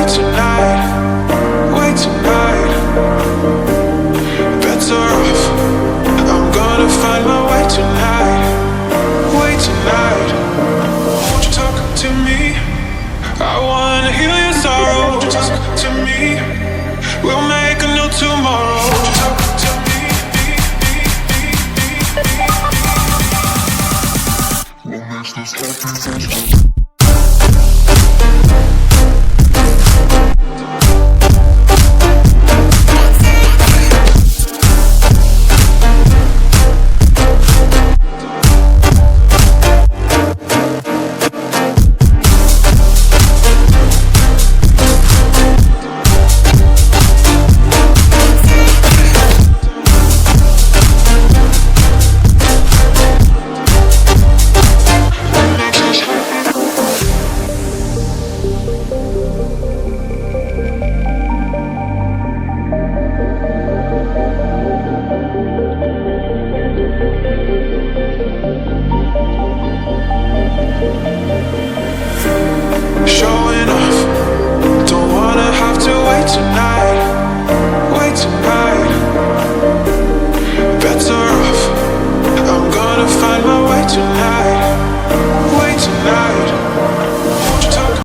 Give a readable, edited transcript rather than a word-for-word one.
tonight, wait tonight. Better off, I'm gonna find my way tonight, wait tonight. Won't you talk to me? I wanna heal your sorrow. Won't you talk to me? We'll make a new tomorrow. Won't you talk to me? What makes this happen?